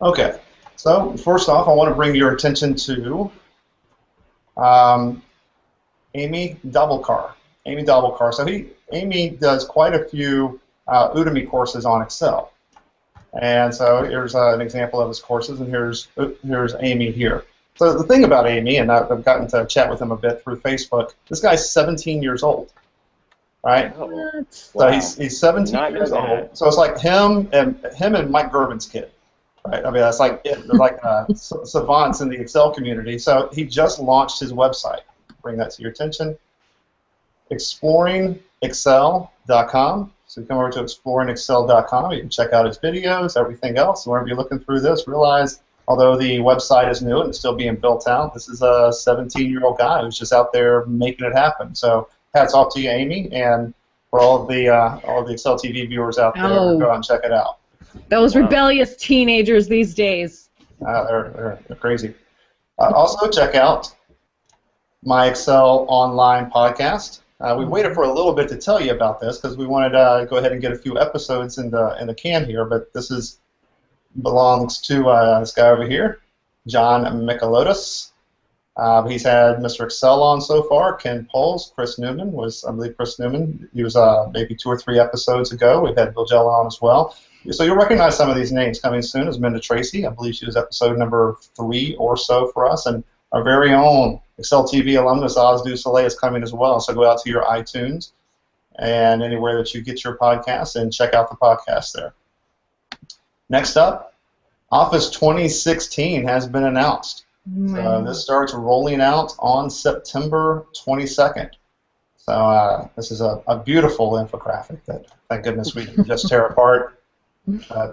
Okay, so first off, I want to bring your attention to Amy Doublecar. Amy Doublecar. So Amy does quite a few Udemy courses on Excel. And so here's an example of his courses, and here's Amy here. So the thing about Amy, and I've gotten to chat with him a bit through Facebook, this guy's 17 years old, right? What? So Wow. he's 17 Not years bad. old. So it's like him and Mike Gervin's kid, right? I mean, that's like it. They're like savants in the Excel community. So he just launched his website. Bring that to your attention. ExploringExcel.com. So you come over to ExploringExcel.com. You can check out his videos, everything else. Whenever you're looking through this, realize although the website is new and it's still being built out, this is a 17-year-old guy who's just out there making it happen. So hats off to you, Amy, and for all of the Excel TV viewers out there, go out and check it out. Those rebellious teenagers these days. They're crazy. Also, check out my Excel Online podcast. We waited for a little bit to tell you about this because we wanted to go ahead and get a few episodes in the can here, but this belongs to this guy over here, John Michelotis. He's had Mr. Excel on so far, Ken Poles, Chris Newman was, I believe Chris Newman, he was maybe 2 or 3 episodes ago. We've had Bill Jella on as well. So you'll recognize some of these names coming soon as Minda Tracy. I believe she was episode number 3 or so for us, and our very own Excel TV alumnus, Oz Du Soleil, is coming as well. So go out to your iTunes and anywhere that you get your podcasts and check out the podcast there. Next up, Office 2016 has been announced. So this starts rolling out on September 22nd. So this is a beautiful infographic that, thank goodness, we didn't just tear apart.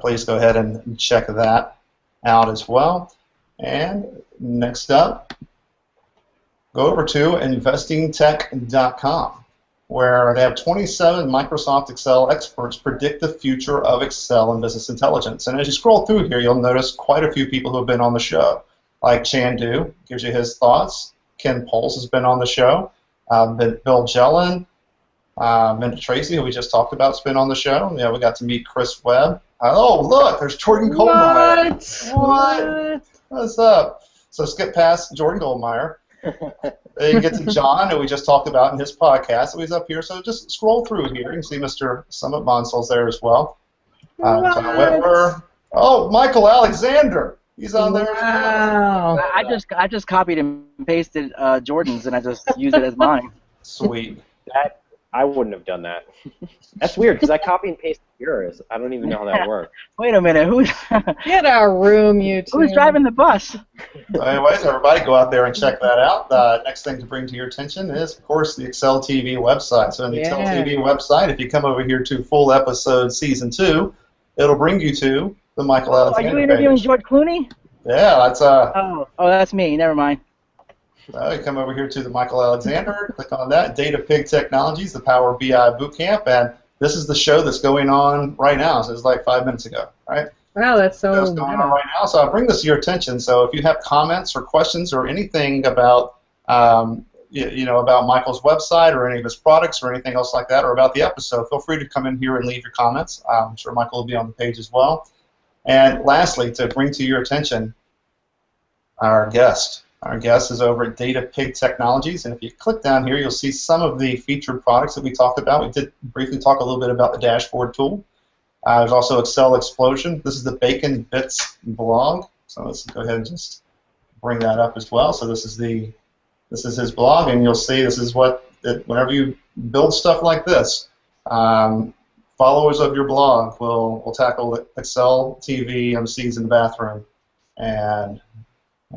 Please go ahead and check that out as well. And next up, go over to investingtech.com, where they have 27 Microsoft Excel experts predict the future of Excel and business intelligence. And as you scroll through here, you'll notice quite a few people who have been on the show, like Chandu gives you his thoughts. Ken Poles has been on the show. Bill Jellin, Minda Tracy, who we just talked about, has been on the show. Yeah, we got to meet Chris Webb. Oh, look, there's Jordan Goldmeyer. What? What's up? So skip past Jordan Goldmeyer. Then you get to John, who we just talked about in his podcast. So he's up here. So just scroll through here. You can see Mr. Summit Bonsol's there as well. John Whitmer. Oh, Michael Alexander. He's on there as well. Wow. I just copied and pasted Jordan's, and I just used it as mine. Sweet. That I wouldn't have done that. That's weird because I copy and paste yours. I don't even know how that works. Wait a minute, who's Get a room, you two. who's driving the bus? So anyways, everybody go out there and check that out. Next thing to bring to your attention is, of course, the Excel TV website. So in the Excel TV website, if you come over here to full episode season 2, it'll bring you to the Michael Are Alexander you interviewing page. George Clooney? Yeah, that's Oh, that's me. Never mind. you come over here to the Michael Alexander, click on that, DataPig Technologies, the Power BI Bootcamp, and this is the show that's going on right now. So it's like 5 minutes ago, right? Wow, that's so That's going on right now. So I'll bring this to your attention. So if you have comments or questions or anything about, about Michael's website or any of his products or anything else like that, or about the episode, feel free to come in here and leave your comments. I'm sure Michael will be on the page as well. And lastly, to bring to your attention, our guest. Our guest is over at DataPig Technologies, and if you click down here, you'll see some of the featured products that we talked about. We did briefly talk a little bit about the dashboard tool. There's also Excel Explosion. This is the Bacon Bits blog, so let's go ahead and just bring that up as well. So this is his blog, and you'll see this is whenever you build stuff like this, followers of your blog will tackle Excel TV MCs in the bathroom and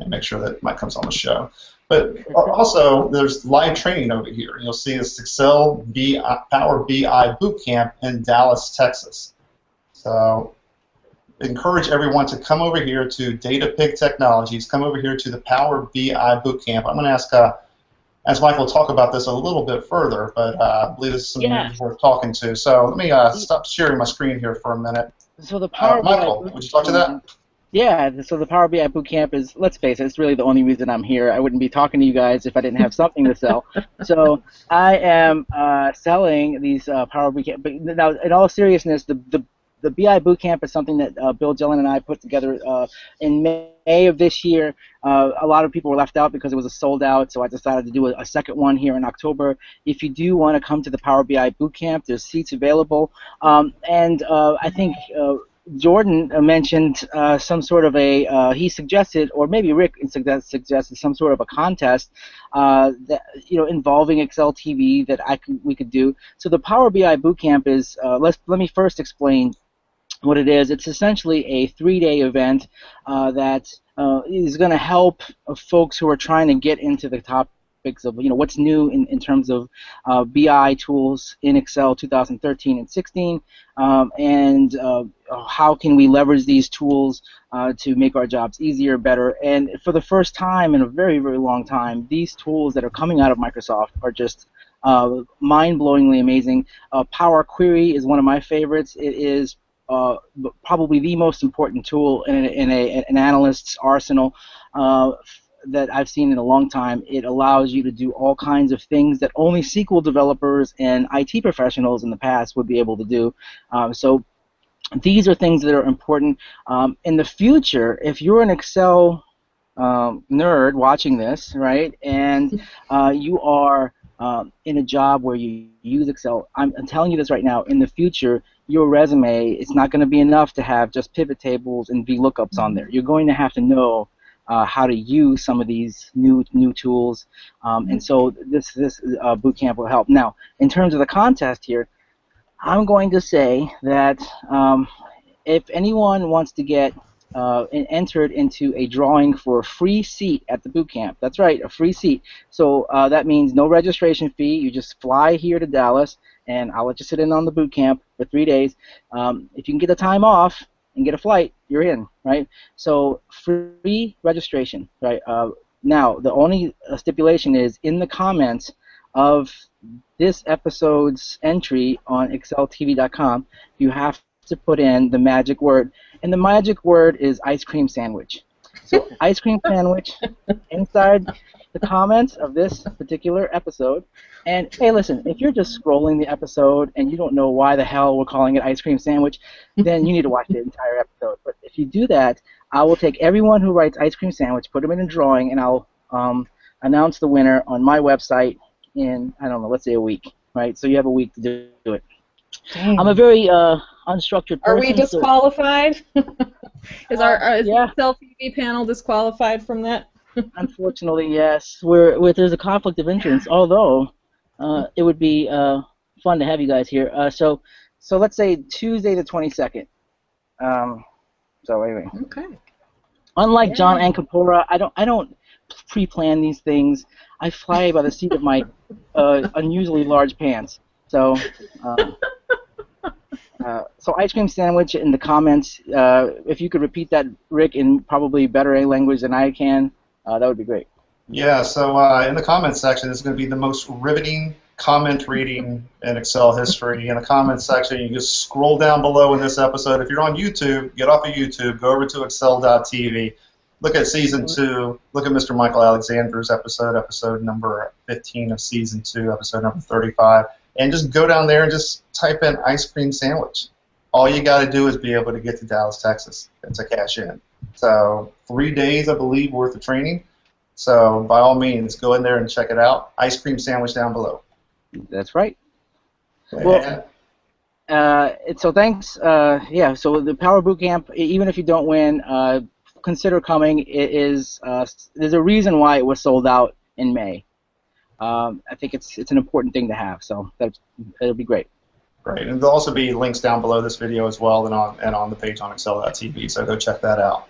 make sure that Mike comes on the show. But also, there's live training over here. You'll see this Excel Power BI Bootcamp in Dallas, Texas. So encourage everyone to come over here to DataPig Technologies, come over here to the Power BI Bootcamp. I'm going to ask Michael to talk about this a little bit further, but I believe this is something worth talking to. So let me stop sharing my screen here for a minute. So the Power Michael, BI would you talk to that? Yeah, so the Power BI Bootcamp is, let's face it, it's really the only reason I'm here. I wouldn't be talking to you guys if I didn't have something to sell. So I am selling these Power Bootcamp. But now, in all seriousness, the the BI Bootcamp is something that Bill Gillen and I put together in May of this year. A lot of people were left out because it was a sold out, so I decided to do a second one here in October. If you do want to come to the Power BI Bootcamp, there's seats available. I think Jordan mentioned some sort of he suggested, or maybe Rick suggested some sort of a contest that involving Excel TV that we could do. So the Power BI Bootcamp is let me first explain what it is. It's essentially a 3-day event that is going to help folks who are trying to get into the topics of what's new in terms of BI tools in Excel 2013 and 16, and how can we leverage these tools to make our jobs easier, better. And for the first time in a very, very long time, these tools that are coming out of Microsoft are just mind-blowingly amazing. Power Query is one of my favorites. It is probably the most important tool in an analyst's arsenal that I've seen in a long time. It allows you to do all kinds of things that only SQL developers and IT professionals in the past would be able to do. So these are things that are important. In the future, if you're an Excel nerd watching this, right, and you are in a job where you use Excel, I'm telling you this right now, in the future, your resume, it's not going to be enough to have just pivot tables and VLOOKUPs on there. You're going to have to know how to use some of these new tools, and so this boot camp will help. Now, in terms of the contest here, I'm going to say that if anyone wants to get entered into a drawing for a free seat at the boot camp, that's right, a free seat. So that means no registration fee. You just fly here to Dallas, and I'll let you sit in on the boot camp for 3 days. If you can get the time off and get a flight, you're in, right? So free registration, right? Now, the only stipulation is in the comments of this episode's entry on excel.tv.com, you have to put in the magic word, and the magic word is ice cream sandwich. So ice cream sandwich inside the comments of this particular episode. And hey, listen, if you're just scrolling the episode and you don't know why the hell we're calling it ice cream sandwich, then you need to watch the entire episode. But if you do that, I will take everyone who writes ice cream sandwich, put them in a drawing, and I'll announce the winner on my website in, I don't know, let's say a week, right? So you have a week to do it. Dang. I'm a very unstructured person. Are we disqualified? Is yeah. the Excel TV panel disqualified from that? Unfortunately, yes. There's a conflict of interest, although it would be fun to have you guys here. So let's say Tuesday the 22nd. So anyway. Okay. Unlike John Ancapora, I don't pre-plan these things. I fly by the seat of my unusually large pants. So so ice cream sandwich in the comments. If you could repeat that, Rick, in probably better language than I can, that would be great. Yeah, so in the comments section, this is going to be the most riveting comment reading in Excel history. In the comments section, you just scroll down below in this episode. If you're on YouTube, get off of YouTube, go over to excel.tv, look at Season 2, look at Mr. Michael Alexander's episode number 15 of Season 2, episode number 35, and just go down there and just type in ice cream sandwich. All you got to do is be able to get to Dallas, Texas, and to cash in. So 3 days, I believe, worth of training. So by all means, go in there and check it out. Ice cream sandwich down below. That's right. Yeah. Well, so thanks. Yeah, so the Power Bootcamp, even if you don't win, consider coming. There's a reason why it was sold out in May. I think it's an important thing to have, so it'll be great. Great, and there'll also be links down below this video as well, and on the page on excel.tv, so go check that out.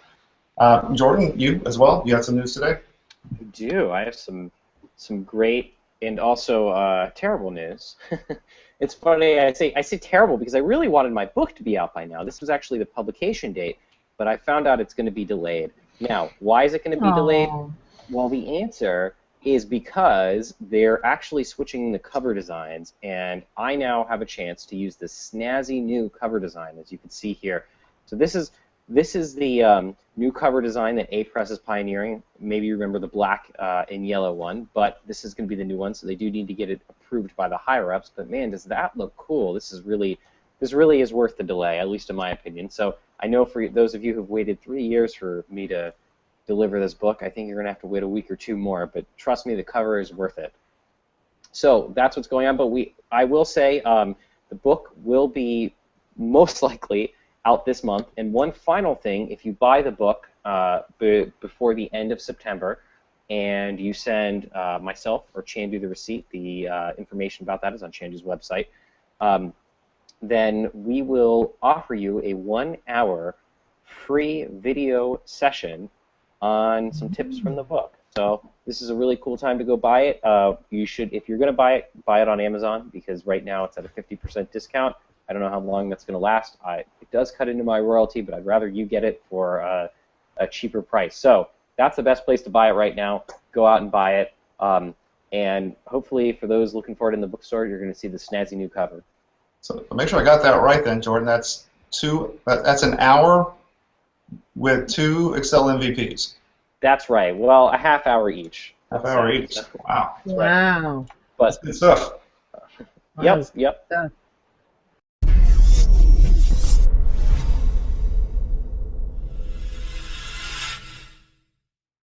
Jordan, you as well? You got some news today? I do. I have some great and also terrible news. It's funny. I say terrible because I really wanted my book to be out by now. This was actually the publication date, but I found out it's going to be delayed. Now, why is it going to be delayed? Well, the answer is because they're actually switching the cover designs, and I now have a chance to use this snazzy new cover design, as you can see here. So this is the new cover design that A-Press is pioneering. Maybe you remember the black and yellow one, but this is going to be the new one, so they do need to get it approved by the higher-ups. But man, does that look cool. This is really this really is worth the delay, at least in my opinion. So I know for those of you who've waited 3 years for me to deliver this book, I think you're going to have to wait a week or two more, but trust me, the cover is worth it. So that's what's going on, but I will say the book will be most likely out this month. And one final thing, if you buy the book before the end of September and you send myself or Chandu the receipt, the information about that is on Chandu's website, then we will offer you a 1-hour free video session on some tips from the book. So this is a really cool time to go buy it. You should, if you're going to buy it on Amazon, because right now it's at a 50% discount. I don't know how long that's going to last. It does cut into my royalty, but I'd rather you get it for a cheaper price. So that's the best place to buy it right now. Go out and buy it. And hopefully for those looking for it in the bookstore, you're going to see the snazzy new cover. So make sure I got that right then, Jordan. That's an hour with 2 Excel MVPs. That's right. Well, a half hour each. Half hour each. Wow. Wow. But That's good stuff. Yep. Stuff.